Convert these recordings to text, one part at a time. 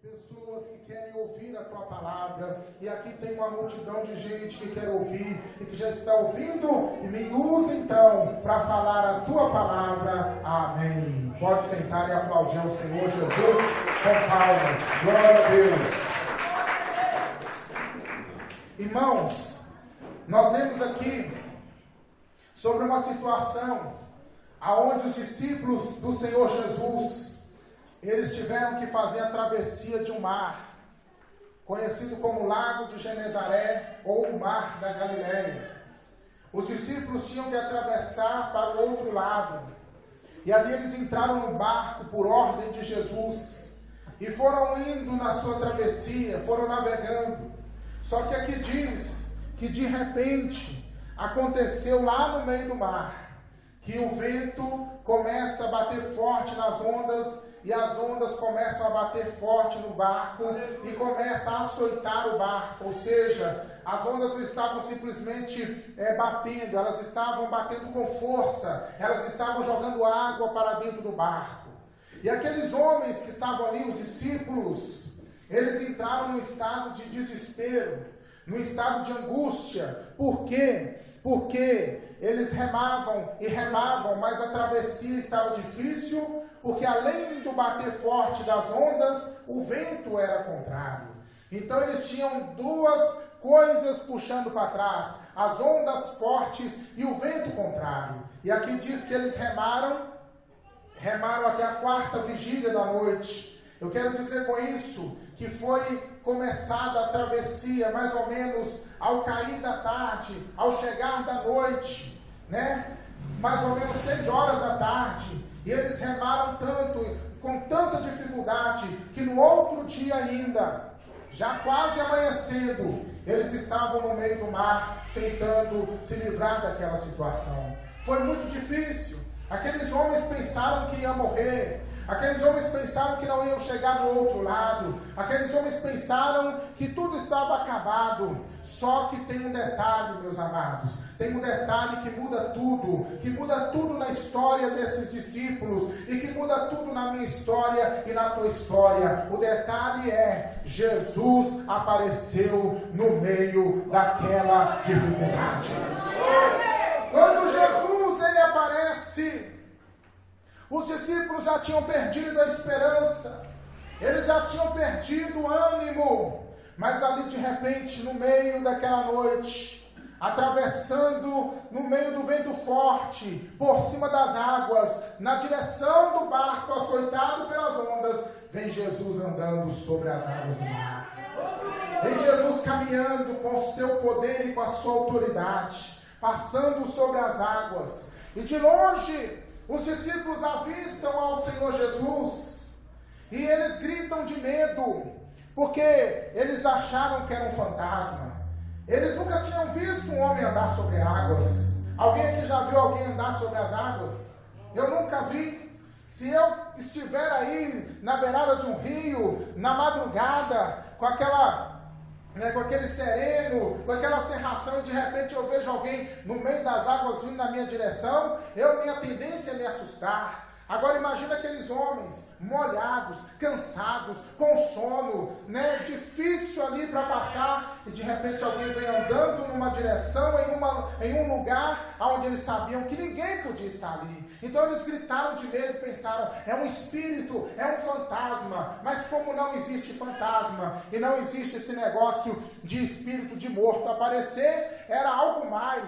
pessoas que querem ouvir a tua palavra, e aqui tem uma multidão de gente que quer ouvir e que já está ouvindo, e me usa então para falar a tua palavra. Amém. Pode sentar e aplaudir ao Senhor Jesus com palmas. Glória a Deus. Irmãos, nós lemos aqui sobre uma situação aonde os discípulos do Senhor Jesus, eles tiveram que fazer a travessia de um mar, conhecido como Lago de Genezaré ou o Mar da Galileia. Os discípulos tinham que atravessar para o outro lado, e ali eles entraram no barco por ordem de Jesus, e foram indo na sua travessia, foram navegando. Só que aqui diz que de repente aconteceu lá no meio do mar, que o vento começa a bater forte nas ondas, e as ondas começam a bater forte no barco e começa a açoitar o barco. Ou seja, as ondas não estavam simplesmente batendo, elas estavam batendo com força, elas estavam jogando água para dentro do barco. E aqueles homens que estavam ali, os discípulos, eles entraram num estado de desespero, num estado de angústia. Por quê? Porque eles remavam e remavam, mas a travessia estava difícil, porque além do bater forte das ondas, o vento era contrário. Então eles tinham duas coisas puxando para trás, as ondas fortes e o vento contrário. E aqui diz que eles remaram até a quarta vigília da noite. Eu quero dizer com isso que foi começada a travessia mais ou menos ao cair da tarde, ao chegar da noite, né? Mais ou menos 6 horas da tarde. E eles remaram tanto, com tanta dificuldade, que no outro dia ainda, já quase amanhecendo, eles estavam no meio do mar, tentando se livrar daquela situação. Foi muito difícil. Aqueles homens pensaram que iam morrer. Aqueles homens pensaram que não iam chegar do outro lado. Aqueles homens pensaram que tudo estava acabado. Só que tem um detalhe, meus amados. Tem um detalhe que muda tudo na história desses discípulos e que muda tudo na minha história e na tua história. O detalhe é: Jesus apareceu no meio daquela dificuldade. Quando Jesus ele aparece, os discípulos já tinham perdido a esperança, eles já tinham perdido o ânimo, mas ali de repente, no meio daquela noite, atravessando no meio do vento forte, por cima das águas, na direção do barco açoitado pelas ondas, vem Jesus andando sobre as águas do mar. Vem Jesus caminhando com o seu poder e com a sua autoridade, passando sobre as águas, e de longe os discípulos avistam ao Senhor Jesus, e eles gritam de medo, porque eles acharam que era um fantasma. Eles nunca tinham visto um homem andar sobre águas. Alguém aqui já viu alguém andar sobre as águas? Eu nunca vi. Se eu estiver aí na beirada de um rio, na madrugada, com aquele sereno, com aquela cerração, e de repente eu vejo alguém no meio das águas vindo na minha direção, minha tendência é me assustar. Agora imagina aqueles homens molhados, cansados, com sono, difícil ali para passar, e de repente alguém vem andando numa direção, em um lugar onde eles sabiam que ninguém podia estar ali. Então eles gritaram de medo e pensaram: é um espírito, é um fantasma. Mas como não existe fantasma e não existe esse negócio de espírito de morto aparecer, era algo mais.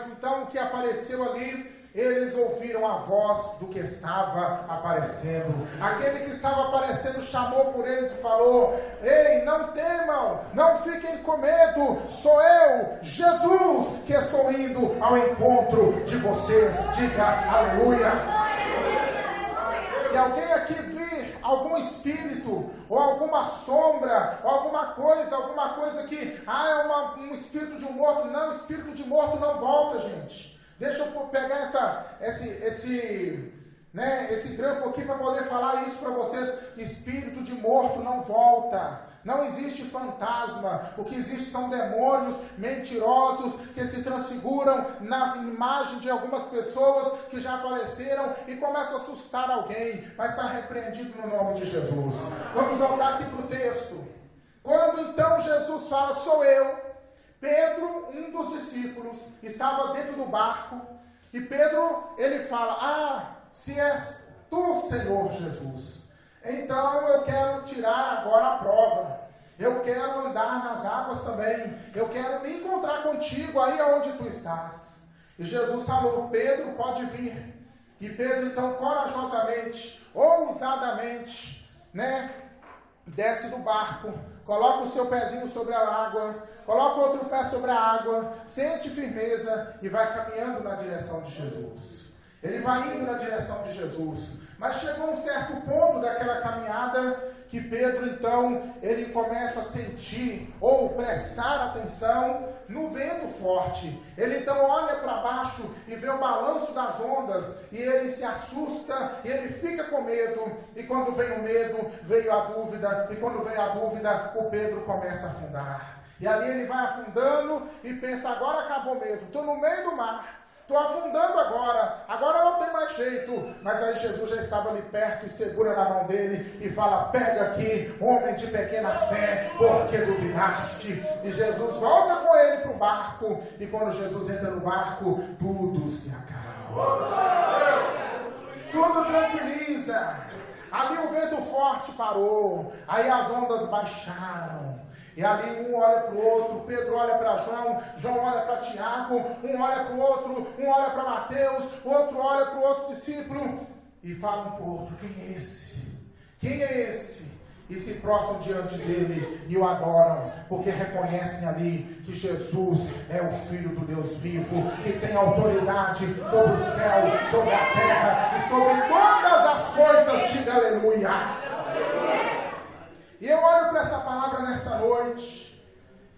Então o que apareceu ali, eles ouviram a voz do que estava aparecendo. Aquele que estava aparecendo chamou por eles e falou: ei, não temam, não fiquem com medo, sou eu, Jesus, que estou indo ao encontro de vocês. Diga aleluia. Se alguém aqui vir algum espírito, ou alguma sombra, ou alguma coisa que é um espírito de um morto, não, espírito de morto não volta, gente. Deixa eu pegar esse grampo aqui para poder falar isso para vocês. Espírito de morto não volta. Não existe fantasma. O que existe são demônios mentirosos que se transfiguram na imagem de algumas pessoas que já faleceram e começam a assustar alguém, mas está repreendido no nome de Jesus. Vamos voltar aqui para o texto. Quando então Jesus fala, sou eu, Pedro, um dos discípulos, estava dentro do barco, e Pedro, ele fala, se és tu, Senhor Jesus, então eu quero tirar agora a prova, eu quero andar nas águas também, eu quero me encontrar contigo aí onde tu estás. E Jesus falou, Pedro, pode vir. E Pedro então corajosamente, ousadamente, desce do barco, coloca o seu pezinho sobre a água, coloca o outro pé sobre a água, sente firmeza e vai caminhando na direção de Jesus. Ele vai indo na direção de Jesus. Mas chegou um certo ponto daquela caminhada que Pedro, então, ele começa a sentir ou prestar atenção no vento forte. Ele então olha para baixo e vê o balanço das ondas e ele se assusta e ele fica com medo. E quando vem o medo, veio a dúvida. E quando veio a dúvida, o Pedro começa a afundar. E ali ele vai afundando e pensa, agora acabou mesmo, estou no meio do mar. Estou afundando agora não tem mais jeito. Mas aí Jesus já estava ali perto e segura na mão dele e fala, pega aqui, homem de pequena fé, porque duvidaste. E Jesus volta com ele para o barco, e quando Jesus entra no barco, tudo se acalma. Tudo tranquiliza. Ali o vento forte parou, aí as ondas baixaram. E ali um olha para o outro, Pedro olha para João, João olha para Tiago, um olha para o outro, um olha para Mateus, o outro olha para o outro discípulo e falam um para o outro, quem é esse? Quem é esse? E se prostram diante dele e o adoram, porque reconhecem ali que Jesus é o Filho do Deus vivo, que tem autoridade sobre o céu, sobre a terra e sobre todas as coisas. Diga aleluia! E eu olho para essa palavra nesta noite,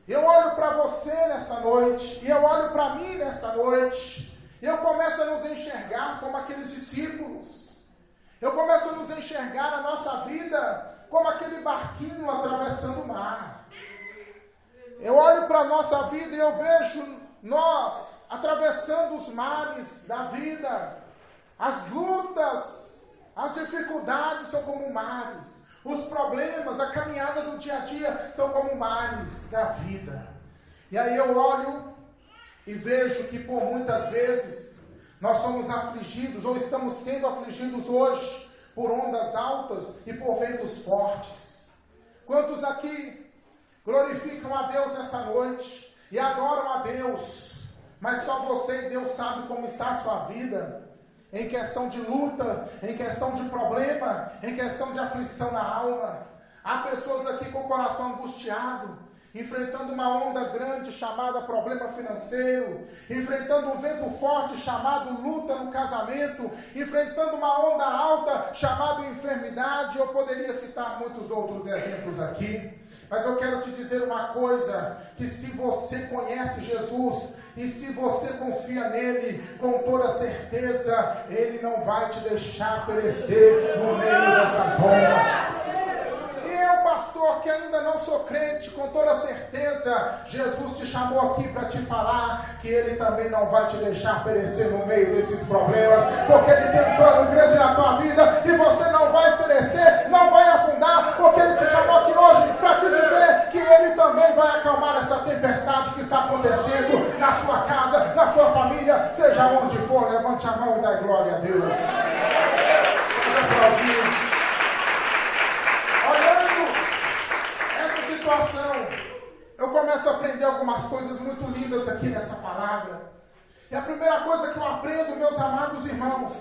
eu olho para você nessa noite, e eu olho para mim nessa noite, e eu começo a nos enxergar como aqueles discípulos, eu começo a nos enxergar a nossa vida como aquele barquinho atravessando o mar. Eu olho para a nossa vida e eu vejo nós atravessando os mares da vida, as lutas, as dificuldades são como mares. Os problemas, a caminhada do dia a dia são como mares da vida. E aí eu olho e vejo que por muitas vezes nós somos afligidos ou estamos sendo afligidos hoje por ondas altas e por ventos fortes. Quantos aqui glorificam a Deus nessa noite e adoram a Deus, mas só você e Deus sabe como está a sua vida? Em questão de luta, em questão de problema, em questão de aflição na alma. Há pessoas aqui com o coração angustiado, enfrentando uma onda grande chamada problema financeiro, enfrentando um vento forte chamado luta no casamento, enfrentando uma onda alta chamada enfermidade. Eu poderia citar muitos outros exemplos aqui. Mas eu quero te dizer uma coisa, que se você conhece Jesus e se você confia nele com toda certeza, ele não vai te deixar perecer no meio dessas ondas. Pastor, que ainda não sou crente, com toda certeza, Jesus te chamou aqui para te falar que Ele também não vai te deixar perecer no meio desses problemas, porque Ele tem um plano grande na tua vida e você não vai perecer, não vai afundar, porque Ele te chamou aqui hoje para te dizer que Ele também vai acalmar essa tempestade que está acontecendo na sua casa, na sua família, seja onde for. Levante a mão e dá glória a Deus. Eu começo a aprender algumas coisas muito lindas aqui nessa palavra. E a primeira coisa que eu aprendo, meus amados irmãos,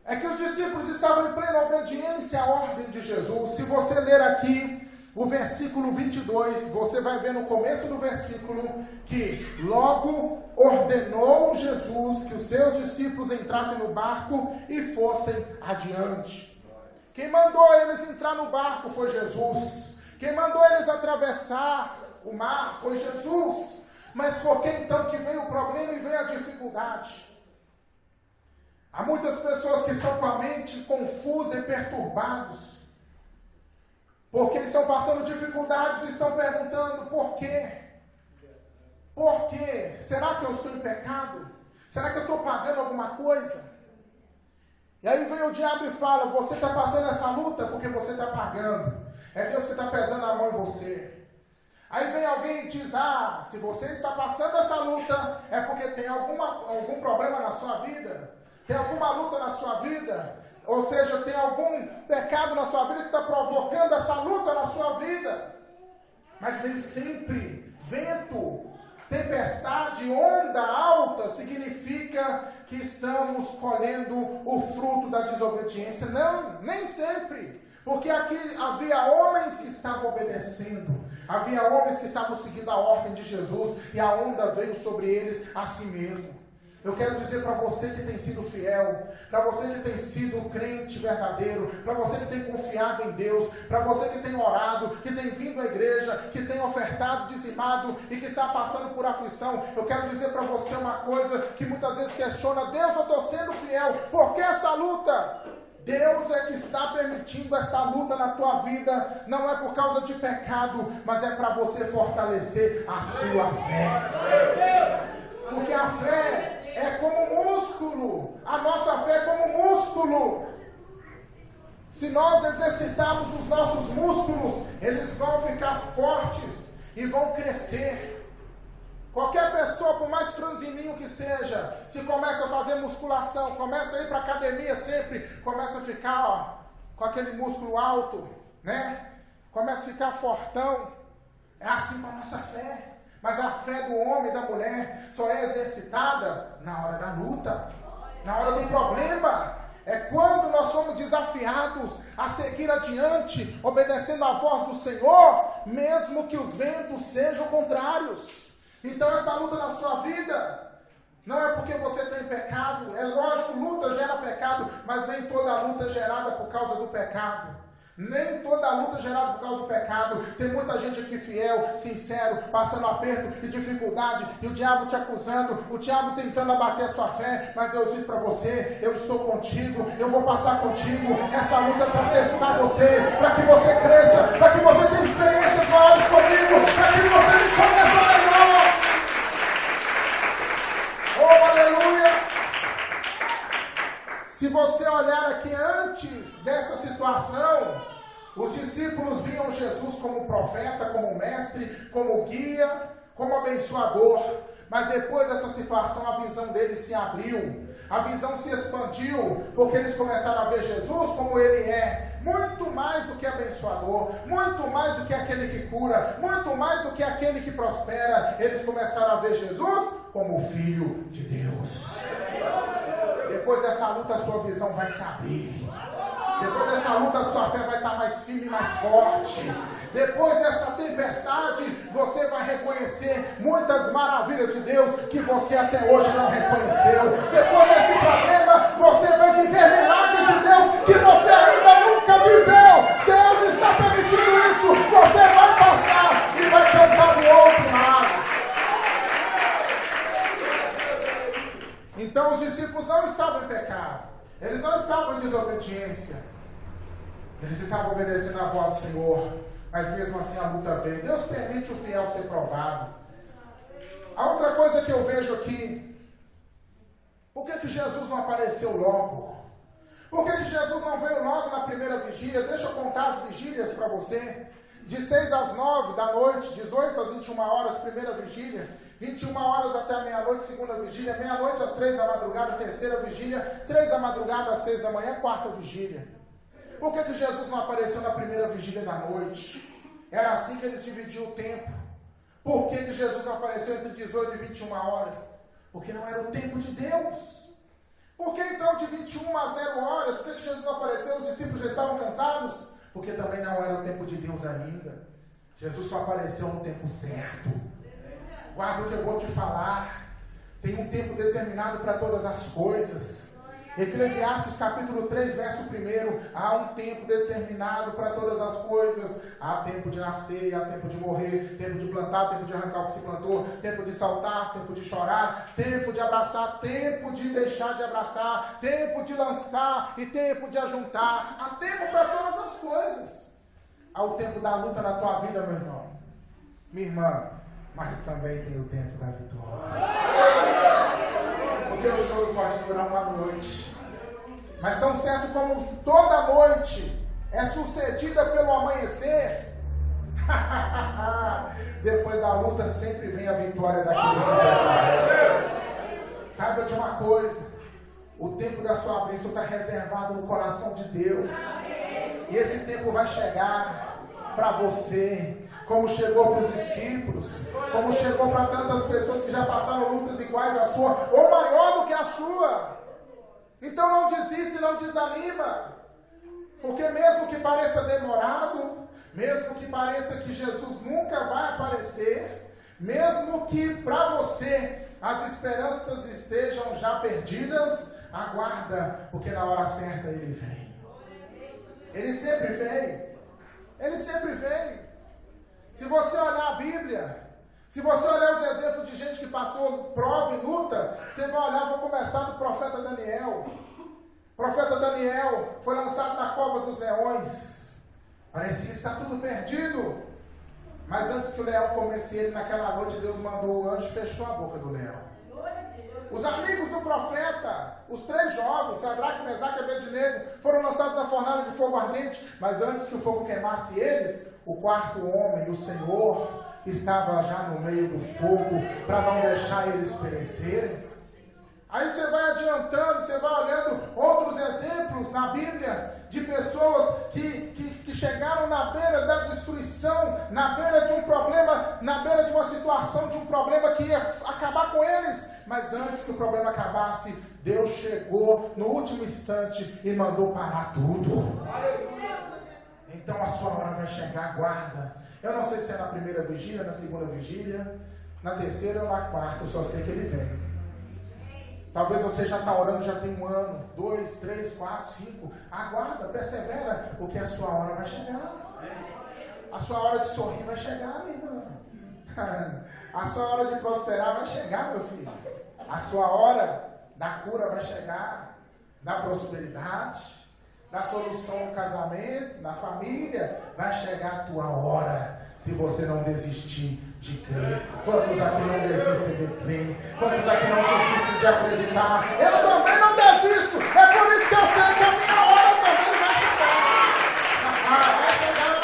é que os discípulos estavam em plena obediência à ordem de Jesus. Se você ler aqui o versículo 22, você vai ver no começo do versículo que logo ordenou Jesus que os seus discípulos entrassem no barco e fossem adiante. Quem mandou eles entrar no barco foi Jesus. Quem mandou eles atravessar o mar foi Jesus. Mas por que então que veio o problema e veio a dificuldade? Há muitas pessoas que estão com a mente confusa e perturbados, porque estão passando dificuldades e estão perguntando por quê? Por quê? Será que eu estou em pecado? Será que eu estou pagando alguma coisa? E aí vem o diabo e fala, você está passando essa luta porque você está pagando. É Deus que está pesando a mão em você. Aí vem alguém e diz, se você está passando essa luta, é porque tem algum problema na sua vida. Tem alguma luta na sua vida. Ou seja, tem algum pecado na sua vida que está provocando essa luta na sua vida. Mas nem sempre vento, tempestade, onda alta significa que estamos colhendo o fruto da desobediência. Não, nem sempre. Porque aqui havia homens que estavam obedecendo. Havia homens que estavam seguindo a ordem de Jesus. E a onda veio sobre eles a si mesmo. Eu quero dizer para você que tem sido fiel, para você que tem sido crente verdadeiro, para você que tem confiado em Deus, para você que tem orado, que tem vindo à igreja, que tem ofertado, dizimado e que está passando por aflição, eu quero dizer para você uma coisa que muitas vezes questiona, Deus, eu estou sendo fiel, por que essa luta? Deus é que está permitindo esta luta na tua vida, não é por causa de pecado, mas é para você fortalecer a sua fé. Porque a fé é como músculo, a nossa fé é como músculo. Se nós exercitarmos os nossos músculos, eles vão ficar fortes e vão crescer. Qualquer pessoa, por mais franzininho que seja, se começa a fazer musculação, começa a ir para a academia sempre, começa a ficar com aquele músculo alto, né? Começa a ficar fortão. É assim com a nossa fé. Mas a fé do homem e da mulher só é exercitada na hora da luta, na hora do problema. É quando nós somos desafiados a seguir adiante, obedecendo a voz do Senhor, mesmo que os ventos sejam contrários. Então essa luta na sua vida não é porque você tem pecado. É lógico, luta gera pecado, mas nem toda luta é gerada por causa do pecado. Nem toda luta é gerada por causa do pecado. Tem muita gente aqui fiel, sincero, passando aperto e dificuldade, e o diabo te acusando, o diabo tentando abater a sua fé, mas Deus diz para você, eu estou contigo, eu vou passar contigo, essa luta é para testar você, para que você cresça, para que você tenha experiências maiores comigo, para que você me conheça melhor. Oh, aleluia! Se você olhar aqui antes dessa situação, os discípulos viam Jesus como profeta, como mestre, como guia, como abençoador. Mas depois dessa situação a visão deles se abriu, a visão se expandiu, porque eles começaram a ver Jesus como ele é, muito mais do que abençoador, muito mais do que aquele que cura, muito mais do que aquele que prospera. Eles começaram a ver Jesus como o Filho de Deus. Depois dessa luta a sua visão vai se abrir. Depois dessa luta a sua fé vai estar mais firme e mais forte. Depois dessa tempestade você vai reconhecer muitas maravilhas de Deus que você até hoje não reconheceu. Depois desse problema você vai viver milagres de Deus que você ainda nunca viveu. Deus está permitindo isso. Você vai passar e vai cantar do outro lado. Então os discípulos não estavam em pecado, eles não estavam em desobediência, eles estavam obedecendo a voz do Senhor, mas mesmo assim a luta veio. Deus permite o fiel ser provado. A outra coisa que eu vejo aqui, por que Jesus não apareceu logo? Por que Jesus não veio logo na primeira vigília? Deixa eu contar as vigílias para você. De 6 às 9 da noite, 18 às 21 horas, primeira vigília. 21 horas até a meia-noite, segunda vigília. Meia-noite às 3 da madrugada, terceira vigília. 3 da madrugada às 6 da manhã, quarta vigília. Por que Jesus não apareceu na primeira vigília da noite? Era assim que eles dividiam o tempo. Por que Jesus não apareceu entre 18 e 21 horas? Porque não era o tempo de Deus. Por que então de 21 a 0 horas? Por que Jesus não apareceu? Os discípulos já estavam cansados? Porque também não era o tempo de Deus ainda. Jesus só apareceu no tempo certo. Guarda o que eu vou te falar. Tem um tempo determinado para todas as coisas. Eclesiastes capítulo 3, verso 1, há um tempo determinado para todas as coisas. Há tempo de nascer, há tempo de morrer, tempo de plantar, tempo de arrancar o que se plantou, tempo de saltar, tempo de chorar, tempo de abraçar, tempo de deixar de abraçar, tempo de lançar e tempo de ajuntar. Há tempo para todas as coisas. Há o tempo da luta na tua vida, meu irmão, minha irmã, mas também tem o tempo da vitória. Porque o choro pode durar uma noite, mas tão certo como toda noite é sucedida pelo amanhecer, depois da luta sempre vem a vitória daqueles que vencem. Saiba de uma coisa, o tempo da sua bênção está reservado no coração de Deus, e esse tempo vai chegar para você, como chegou para os discípulos, como chegou para tantas pessoas que já passaram lutas iguais à sua, ou maior do que a sua. Então não desiste, não desanima, porque mesmo que pareça demorado, mesmo que pareça que Jesus nunca vai aparecer, mesmo que para você as esperanças estejam já perdidas, aguarda, porque na hora certa Ele vem. Ele sempre vem. Ele sempre vem. Se você olhar a Bíblia, se você olhar os exemplos de gente que passou prova e luta, você vai olhar, vou começar do profeta Daniel. O profeta Daniel foi lançado na cova dos leões. Parecia estar tudo perdido. Mas antes que o leão comesse ele, naquela noite, Deus mandou o anjo e fechou a boca do leão. Os amigos do profeta, os 3 jovens, Sadraque, Mesaque e Abednego, foram lançados na fornalha de fogo ardente, mas antes que o fogo queimasse eles, o 4º homem, o Senhor, estava já no meio do fogo, para não deixar eles perecerem. Aí você vai adiantando, você vai olhando outros exemplos na Bíblia, de pessoas que chegaram na beira da destruição, na beira de um problema, na beira de uma situação, de um problema que ia acabar com eles. Mas antes que o problema acabasse, Deus chegou no último instante e mandou parar tudo. Então a sua hora vai chegar, aguarda. Eu não sei se é na primeira vigília, na segunda vigília, na terceira ou na quarta, eu só sei que Ele vem. Talvez você já está orando, já tem 1 ano, 2, 3, 4, 5. Aguarda, persevera, porque a sua hora vai chegar. A sua hora de sorrir vai chegar, minha irmã. A sua hora de prosperar vai chegar, meu filho. A sua hora da cura vai chegar, da prosperidade, da solução no casamento, na família. Vai chegar a tua hora, se você não desistir de crer. Quantos aqui não desistem de crer? Quantos aqui não desistem de acreditar? Eu também não desisto. É por isso que eu sei que a minha hora também vai chegar. Vai chegar.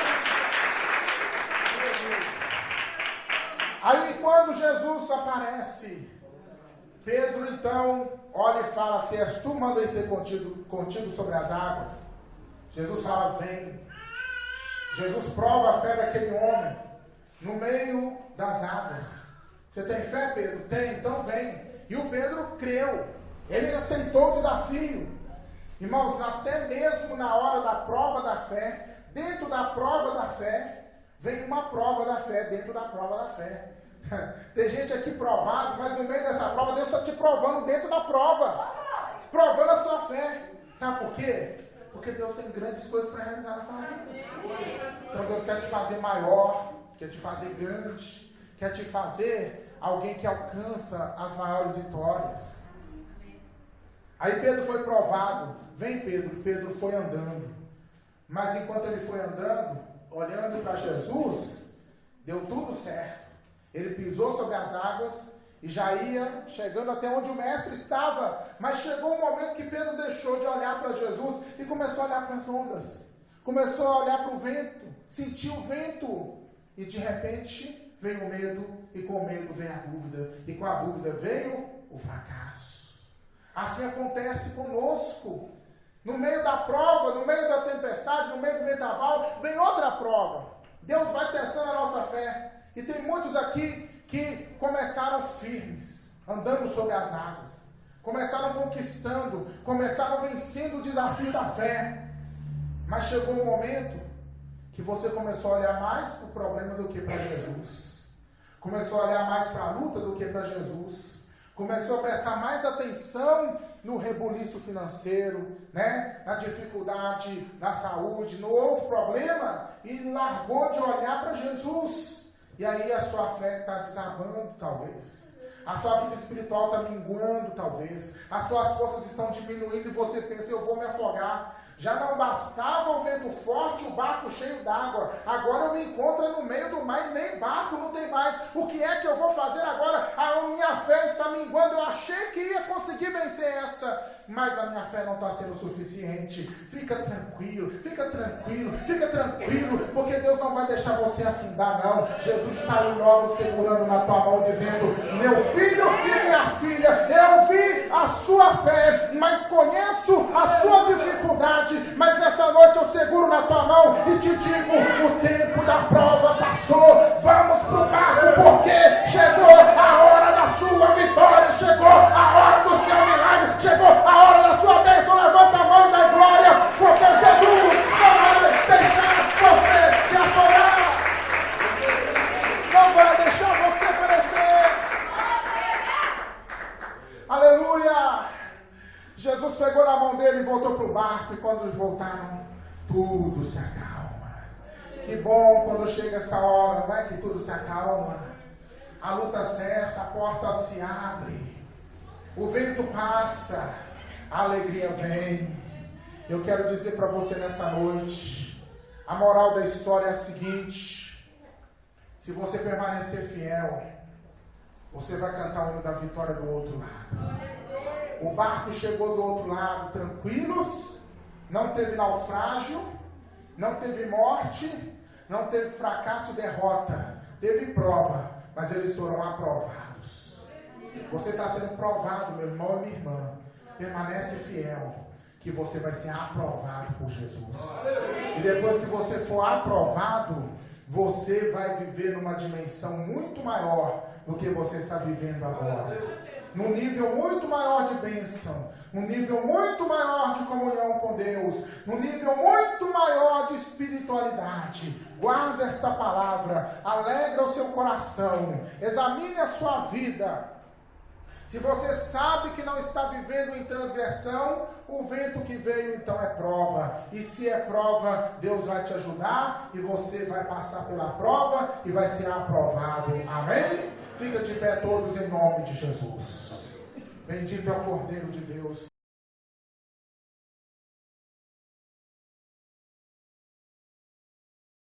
Aí quando Jesus aparece, Pedro então olha e fala: se és tu, manda eu ter contigo sobre as águas. Jesus fala: vem. Jesus prova a fé daquele homem no meio das águas. Você tem fé, Pedro? Tem, então vem. E o Pedro creu. Ele aceitou o desafio. Irmãos, até mesmo na hora da prova da fé, dentro da prova da fé, vem uma prova da fé dentro da prova da fé. Tem gente aqui provado, mas no meio dessa prova, Deus está te provando dentro da prova. Provando a sua fé. Sabe por quê? Porque Deus tem grandes coisas para realizar na tua vida. Então Deus quer te fazer maior, quer te fazer grande, quer te fazer alguém que alcança as maiores vitórias. Aí Pedro foi provado. Vem Pedro. Pedro foi andando. Mas enquanto ele foi andando, olhando para Jesus, deu tudo certo. Ele pisou sobre as águas e já ia chegando até onde o mestre estava. Mas chegou um momento que Pedro deixou de olhar para Jesus e começou a olhar para as ondas. Começou a olhar para o vento, sentiu o vento. E de repente veio o medo, e com o medo veio a dúvida. E com a dúvida veio o fracasso. Assim acontece conosco. No meio da prova, no meio da tempestade, no meio do vendaval, vem outra prova. Deus vai testando a nossa fé. E tem muitos aqui que começaram firmes, andando sobre as águas. Começaram conquistando, começaram vencendo o desafio da fé. Mas chegou um momento que você começou a olhar mais para o problema do que para Jesus. Começou a olhar mais para a luta do que para Jesus. Começou a prestar mais atenção no rebuliço financeiro, né? Na dificuldade na saúde, no outro problema, e largou de olhar para Jesus. E aí a sua fé está desabando, talvez. A sua vida espiritual está minguando, talvez. As suas forças estão diminuindo e você pensa, eu vou me afogar. Já não bastava o vento forte, o barco cheio d'água. Agora eu me encontro no meio do mar e nem barco não tem mais. O que é que eu vou fazer agora? A minha fé está minguando. Eu achei que ia conseguir vencer essa, mas a minha fé não está sendo suficiente. Fica tranquilo, fica tranquilo, fica tranquilo, porque Deus não vai deixar você afundar, não. Jesus está ali logo segurando na tua mão, dizendo, meu filho e minha filha, eu vi a sua fé, mas conheço a sua dificuldade. Mas nessa noite eu seguro na tua mão e te digo, o tempo da prova passou. Vamos pro barco, porque chegou a hora da sua vitória, chegou a hora do seu milagre, chegou a hora da sua bênção. Levanta a mão da glória, porque Jesus não vai deixar você se afogar, não vai deixar você perecer. Aleluia! Jesus pegou na mão dele e voltou para o barco, e quando eles voltaram, tudo se acalma. Que bom quando chega essa hora, não é que tudo se acalma. A luta cessa, a porta se abre, o vento passa, a alegria vem. Eu quero dizer para você nessa noite, a moral da história é a seguinte: se você permanecer fiel, você vai cantar o hino da vitória do outro lado. O barco chegou do outro lado tranquilos, não teve naufrágio, não teve morte, não teve fracasso e derrota, teve prova, mas eles foram aprovados. Você está sendo provado, meu irmão e minha irmã. Permanece fiel, que você vai ser aprovado por Jesus. E depois que você for aprovado, você vai viver numa dimensão muito maior do que você está vivendo agora. Num nível muito maior de bênção, num nível muito maior de comunhão com Deus, num nível muito maior de espiritualidade. Guarda esta palavra, alegra o seu coração, examine a sua vida. Se você sabe que não está vivendo em transgressão, o vento que veio então é prova. E se é prova, Deus vai te ajudar e você vai passar pela prova e vai ser aprovado. Amém? Fica de pé todos em nome de Jesus. Bendito é o Cordeiro de Deus.